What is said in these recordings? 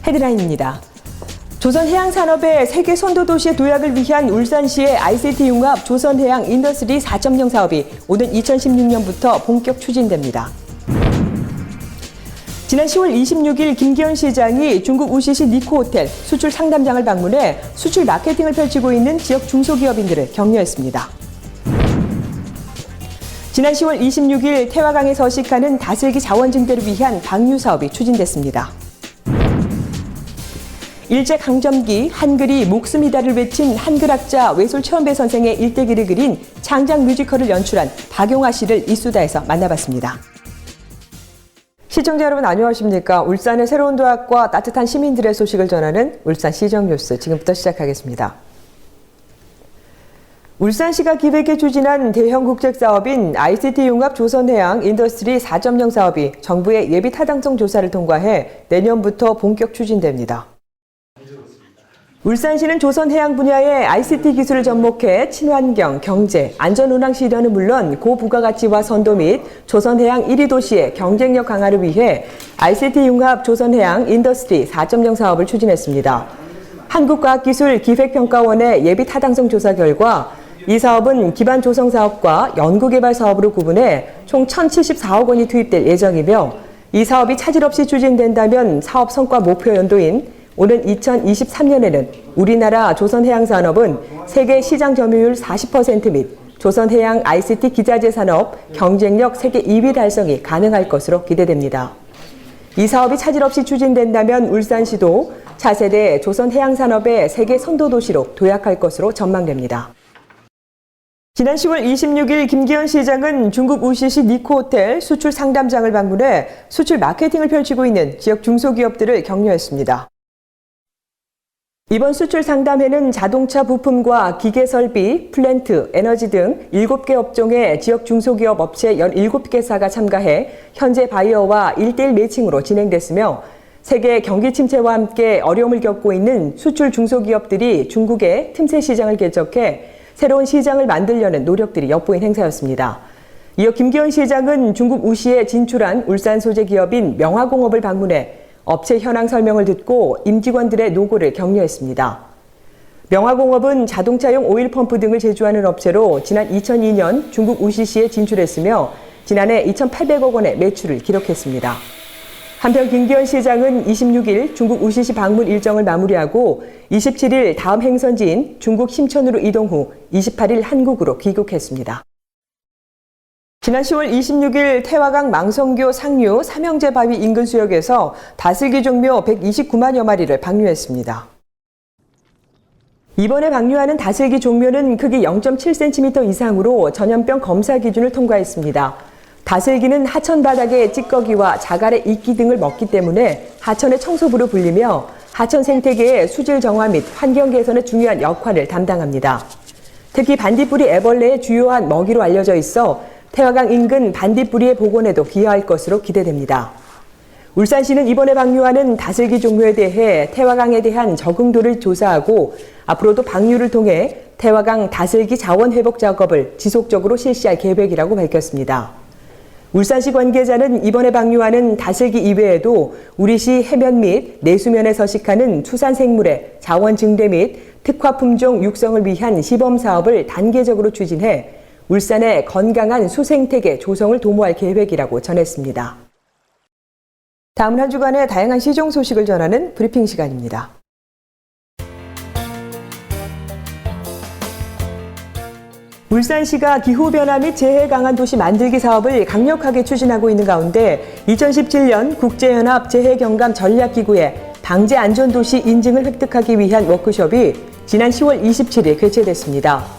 헤드라인입니다. 조선해양산업의 세계 선도도시의 도약을 위한 울산시의 ICT 융합 조선해양 인더스트리 4.0 사업이 오는 2016년부터 본격 추진됩니다. 지난 10월 26일 김기현 시장이 중국 우시시 니코호텔 수출 상담장을 방문해 수출 마케팅을 펼치고 있는 지역 중소기업인들을 격려했습니다. 지난 10월 26일 태화강에 서식하는 다슬기 자원 증대를 위한 방류 사업이 추진됐습니다. 일제강점기 한글이 목숨이다를 외친 한글학자 외솔 최원배 선생의 일대기를 그린 창작 뮤지컬을 연출한 박용화 씨를 이수다에서 만나봤습니다. 시청자 여러분 안녕하십니까? 울산의 새로운 도약과 따뜻한 시민들의 소식을 전하는 울산시정뉴스 지금부터 시작하겠습니다. 울산시가 기획해 추진한 대형 국책사업인 ICT 융합 조선해양 인더스트리 4.0 사업이 정부의 예비 타당성 조사를 통과해 내년부터 본격 추진됩니다. 울산시는 조선해양 분야의 ICT 기술을 접목해 친환경, 경제, 안전 운항 실현은 물론 고부가가치화 선도 및 조선해양 1위 도시의 경쟁력 강화를 위해 ICT 융합 조선해양 인더스트리 4.0 사업을 추진했습니다. 한국과학기술기획평가원의 예비 타당성 조사 결과 이 사업은 기반 조성 사업과 연구개발 사업으로 구분해 총 1,074억 원이 투입될 예정이며 이 사업이 차질 없이 추진된다면 사업 성과 목표 연도인 오는 2023년에는 우리나라 조선해양산업은 세계 시장 점유율 40% 및 조선해양 ICT 기자재 산업 경쟁력 세계 2위 달성이 가능할 것으로 기대됩니다. 이 사업이 차질 없이 추진된다면 울산시도 차세대 조선해양산업의 세계 선도도시로 도약할 것으로 전망됩니다. 지난 10월 26일 김기현 시장은 중국 우시시 니코호텔 수출 상담장을 방문해 수출 마케팅을 펼치고 있는 지역 중소기업들을 격려했습니다. 이번 수출 상담회는 자동차 부품과 기계 설비, 플랜트, 에너지 등 7개 업종의 지역 중소기업 업체 17개사가 참가해 현재 바이어와 1:1 매칭으로 진행됐으며 세계 경기 침체와 함께 어려움을 겪고 있는 수출 중소기업들이 중국의 틈새 시장을 개척해 새로운 시장을 만들려는 노력들이 엿보인 행사였습니다. 이어 김기현 시장은 중국 우시에 진출한 울산 소재 기업인 명화공업을 방문해 업체 현황 설명을 듣고 임직원들의 노고를 격려했습니다. 명화공업은 자동차용 오일 펌프 등을 제조하는 업체로 지난 2002년 중국 우시시에 진출했으며 지난해 2,800억 원의 매출을 기록했습니다. 한편 김기현 시장은 26일 중국 우시시 방문 일정을 마무리하고 27일 다음 행선지인 중국 심천으로 이동 후 28일 한국으로 귀국했습니다. 지난 10월 26일 태화강 망성교 상류 삼형제 바위 인근 수역에서 다슬기 종묘 129만여 마리를 방류했습니다. 이번에 방류하는 다슬기 종묘는 크기 0.7cm 이상으로 전염병 검사 기준을 통과했습니다. 다슬기는 하천 바닥의 찌꺼기와 자갈의 이끼 등을 먹기 때문에 하천의 청소부로 불리며 하천 생태계의 수질 정화 및 환경 개선에 중요한 역할을 담당합니다. 특히 반딧불이 애벌레의 주요한 먹이로 알려져 있어 태화강 인근 반딧불이의 복원에도 기여할 것으로 기대됩니다. 울산시는 이번에 방류하는 다슬기 종묘에 대해 태화강에 대한 적응도를 조사하고 앞으로도 방류를 통해 태화강 다슬기 자원 회복 작업을 지속적으로 실시할 계획이라고 밝혔습니다. 울산시 관계자는 이번에 방류하는 다슬기 이외에도 우리시 해변 및 내수면에 서식하는 수산생물의 자원 증대 및 특화 품종 육성을 위한 시범 사업을 단계적으로 추진해 울산의 건강한 수생태계 조성을 도모할 계획이라고 전했습니다. 다음은 한 주간의 다양한 시정 소식을 전하는 브리핑 시간입니다. 울산시가 기후변화 및 재해 강한 도시 만들기 사업을 강력하게 추진하고 있는 가운데 2017년 국제연합 재해경감 전략기구의 방재안전도시 인증을 획득하기 위한 워크숍이 지난 10월 27일 개최됐습니다.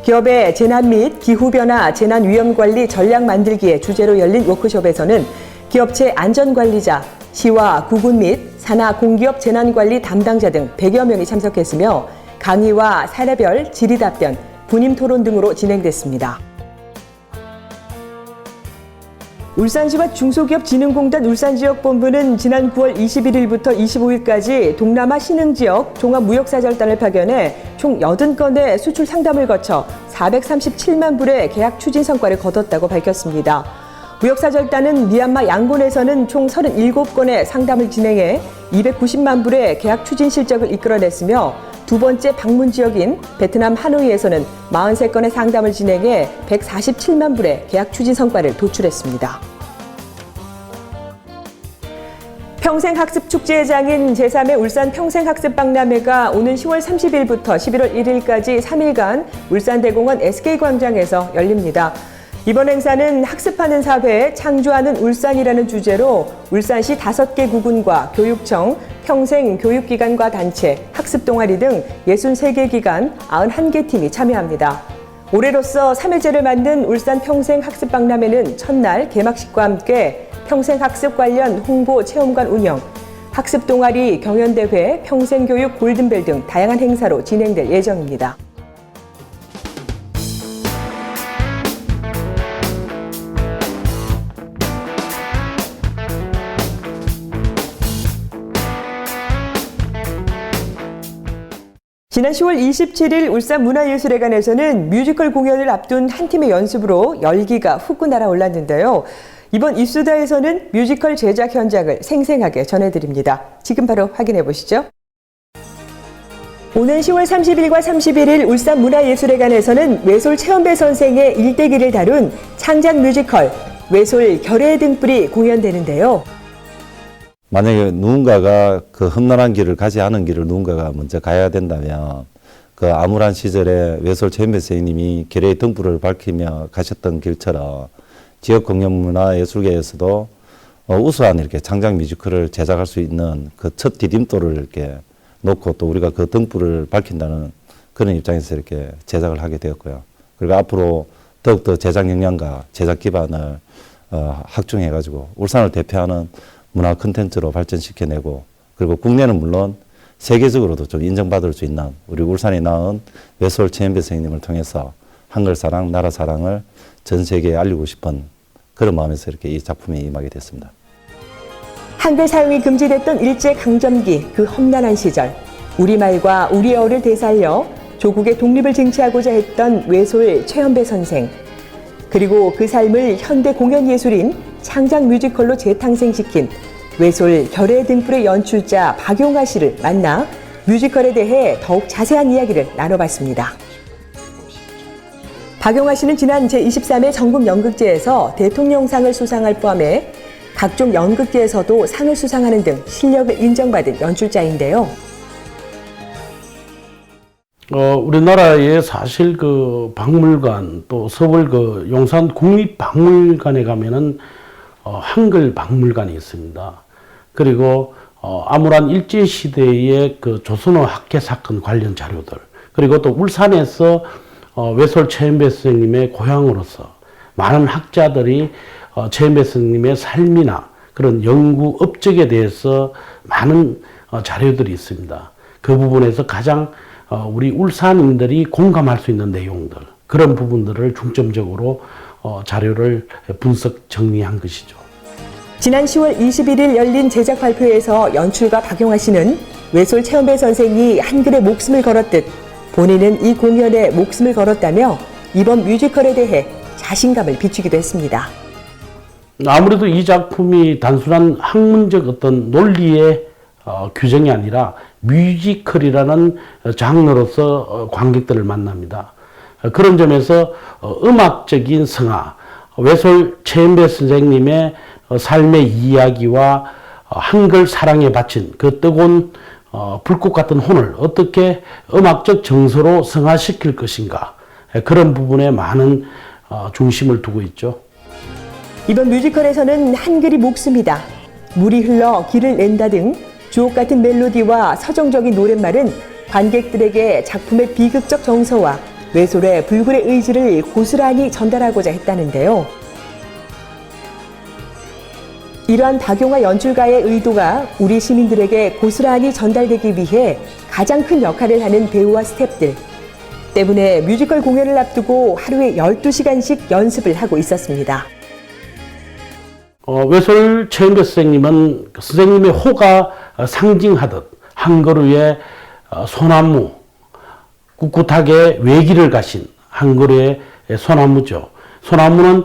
기업의 재난 및 기후변화 재난위험관리 전략 만들기의 주제로 열린 워크숍에서는 기업체 안전관리자, 시와 구군 및 산하 공기업 재난관리 담당자 등 100여 명이 참석했으며 강의와 사례별 질의답변, 분임 토론 등으로 진행됐습니다. 울산시와 중소기업진흥공단 울산지역본부는 지난 9월 21일부터 25일까지 동남아 신흥지역 종합무역사절단을 파견해 총 80건의 수출 상담을 거쳐 437만 불의 계약 추진 성과를 거뒀다고 밝혔습니다. 무역사절단은 미얀마 양곤에서는 총 37건의 상담을 진행해 290만 불의 계약 추진 실적을 이끌어냈으며 두 번째 방문 지역인 베트남 하노이에서는 43건의 상담을 진행해 147만 불의 계약 추진 성과를 도출했습니다. 평생학습축제의 장인 제3회 울산 평생학습박람회가 오는 10월 30일부터 11월 1일까지 3일간 울산대공원 SK광장에서 열립니다. 이번 행사는 학습하는 사회, 창조하는 울산이라는 주제로 울산시 5개 구군과 교육청, 평생교육기관과 단체, 학습동아리 등 63개 기관, 91개 팀이 참여합니다. 올해로서 3회째를 맞는 울산 평생학습박람회는 첫날 개막식과 함께 평생학습 관련 홍보 체험관 운영, 학습동아리 경연대회, 평생교육 골든벨 등 다양한 행사로 진행될 예정입니다. 지난 10월 27일 울산문화예술회관에서는 뮤지컬 공연을 앞둔 한 팀의 연습으로 열기가 훅 날아올랐는데요. 이번 입수다에서는 뮤지컬 제작 현장을 생생하게 전해드립니다. 지금 바로 확인해 보시죠. 오는 10월 30일과 31일 울산문화예술회관에서는 외솔 최원배 선생의 일대기를 다룬 창작 뮤지컬 외솔 결의 등불이 공연되는데요. 만약에 누군가가 그 험난한 길을 가지 않은 길을 누군가가 먼저 가야 된다면 그 암울한 시절에 외솔 최원배 선생님이 결의 등불을 밝히며 가셨던 길처럼 지역 공연문화예술계에서도 우수한 이렇게 창작 뮤지컬을 제작할 수 있는 그 첫 디딤돌을 이렇게 놓고 또 우리가 그 등불을 밝힌다는 그런 입장에서 이렇게 제작을 하게 되었고요. 그리고 앞으로 더욱더 제작 역량과 제작 기반을 확충해가지고 울산을 대표하는 문화 콘텐츠로 발전시켜내고 그리고 국내는 물론 세계적으로도 좀 인정받을 수 있는 우리 울산에 낳은 외솔 최원배 선생님을 통해서 한글 사랑, 나라 사랑을 전 세계에 알리고 싶은 그런 마음에서 이렇게 이 작품에 임하게 됐습니다. 한글 사용이 금지됐던 일제강점기 그 험난한 시절 우리말과 우리어를 되살려 조국의 독립을 쟁취하고자 했던 외솔 최원배 선생 그리고 그 삶을 현대 공연예술인 창작 뮤지컬로 재탄생시킨 외솔 결의 등불의 연출자 박용하 씨를 만나 뮤지컬에 대해 더욱 자세한 이야기를 나눠봤습니다. 박용하 씨는 지난 제23회 전국연극제에서 대통령상을 수상할 포함해 각종 연극제에서도 상을 수상하는 등 실력을 인정받은 연출자인데요. 우리나라에 사실 그 박물관 또 서울 그 용산 국립박물관에 가면은 한글 박물관이 있습니다. 그리고 암울한 일제시대의 그 조선어 학회 사건 관련 자료들 그리고 또 울산에서 외솔 최원배 선생님의 고향으로서 많은 학자들이 최원배 선생님의 삶이나 그런 연구 업적에 대해서 많은 자료들이 있습니다. 그 부분에서 가장 우리 울산인들이 공감할 수 있는 내용들 그런 부분들을 중점적으로 자료를 분석 정리한 것이죠. 지난 10월 21일 열린 제작 발표에서 연출가 박용하 씨는 외솔 최원배 선생이 한글에 목숨을 걸었듯 본인은 이 공연에 목숨을 걸었다며 이번 뮤지컬에 대해 자신감을 비추기도 했습니다. 아무래도 이 작품이 단순한 학문적 어떤 논리의 규정이 아니라 뮤지컬이라는 장르로서 관객들을 만납니다. 그런 점에서 음악적인 성화, 외솔 최원배 선생님의 삶의 이야기와 한글 사랑에 바친 그 뜨거운 불꽃 같은 혼을 어떻게 음악적 정서로 성화시킬 것인가 그런 부분에 많은 중심을 두고 있죠. 이번 뮤지컬에서는 한글이 목숨이다, 물이 흘러 길을 낸다 등 주옥 같은 멜로디와 서정적인 노랫말은 관객들에게 작품의 비극적 정서와 외솔의 불굴의 의지를 고스란히 전달하고자 했다는데요. 이러한 박용하 연출가의 의도가 우리 시민들에게 고스란히 전달되기 위해 가장 큰 역할을 하는 배우와 스태프들 때문에 뮤지컬 공연을 앞두고 하루에 12시간씩 연습을 하고 있었습니다. 외솔 최원배 선생님은 선생님의 호가 상징하듯 한 그루의 소나무, 꿋꿋하게 외길을 가신 한 그루의 소나무죠. 소나무는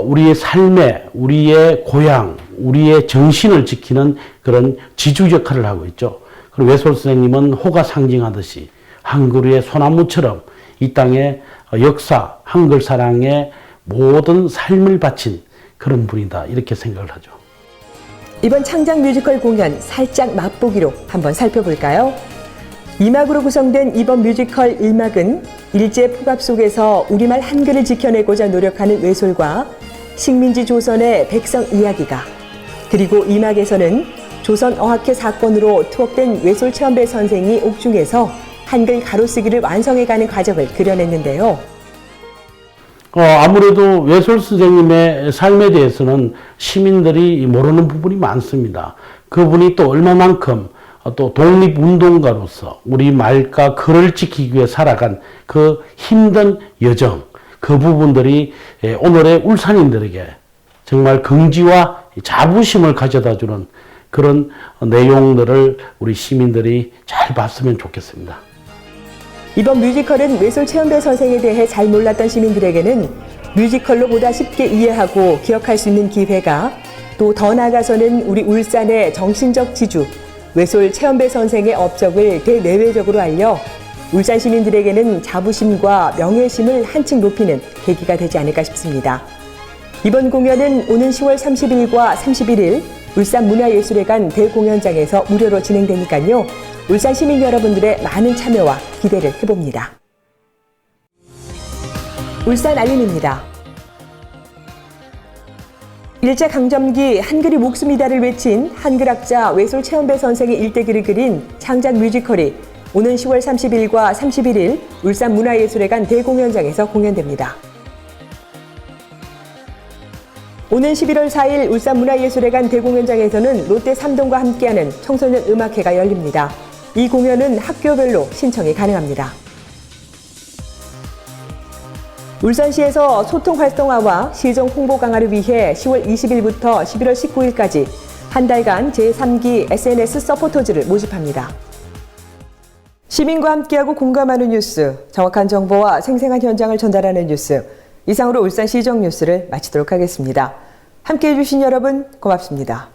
우리의 삶에, 우리의 고향, 우리의 정신을 지키는 그런 지주 역할을 하고 있죠. 그리고 외솔 선생님은 호가 상징하듯이 한 그루의 소나무처럼 이 땅의 역사, 한글 사랑의 모든 삶을 바친 그런 분이다. 이렇게 생각을 하죠. 이번 창작 뮤지컬 공연 살짝 맛보기로 한번 살펴볼까요? 2막으로 구성된 이번 뮤지컬 1막은 일제 폭압 속에서 우리말 한글을 지켜내고자 노력하는 외솔과 식민지 조선의 백성 이야기가, 그리고 2막에서는 조선 어학회 사건으로 투옥된 외솔 최원배 선생이 옥중에서 한글 가로쓰기를 완성해가는 과정을 그려냈는데요. 아무래도 외솔 선생님의 삶에 대해서는 시민들이 모르는 부분이 많습니다. 그분이 또 얼마만큼 또 독립운동가로서 우리 말과 글을 지키기 위해 살아간 그 힘든 여정, 그 부분들이 오늘의 울산인들에게 정말 긍지와 자부심을 가져다주는 그런 내용들을 우리 시민들이 잘 봤으면 좋겠습니다. 이번 뮤지컬은 외솔 최원배 선생에 대해 잘 몰랐던 시민들에게는 뮤지컬로 보다 쉽게 이해하고 기억할 수 있는 기회가, 또 더 나아가서는 우리 울산의 정신적 지주 외솔 최원배 선생의 업적을 대내외적으로 알려 울산 시민들에게는 자부심과 명예심을 한층 높이는 계기가 되지 않을까 싶습니다. 이번 공연은 오는 10월 30일과 31일 울산문화예술회관 대공연장에서 무료로 진행되니까요. 울산 시민 여러분들의 많은 참여와 기대를 해봅니다. 울산 알림입니다. 일제강점기 한글이 목숨이다를 외친 한글학자 외솔 최원배 선생의 일대기를 그린 창작 뮤지컬이 오는 10월 30일과 31일 울산문화예술회관 대공연장에서 공연됩니다. 오는 11월 4일 울산문화예술회관 대공연장에서는 롯데 삼동과 함께하는 청소년 음악회가 열립니다. 이 공연은 학교별로 신청이 가능합니다. 울산시에서 소통 활성화와 시정 홍보 강화를 위해 10월 20일부터 11월 19일까지 한 달간 제3기 SNS 서포터즈를 모집합니다. 시민과 함께하고 공감하는 뉴스, 정확한 정보와 생생한 현장을 전달하는 뉴스, 이상으로 울산시정 뉴스를 마치도록 하겠습니다. 함께해 주신 여러분 고맙습니다.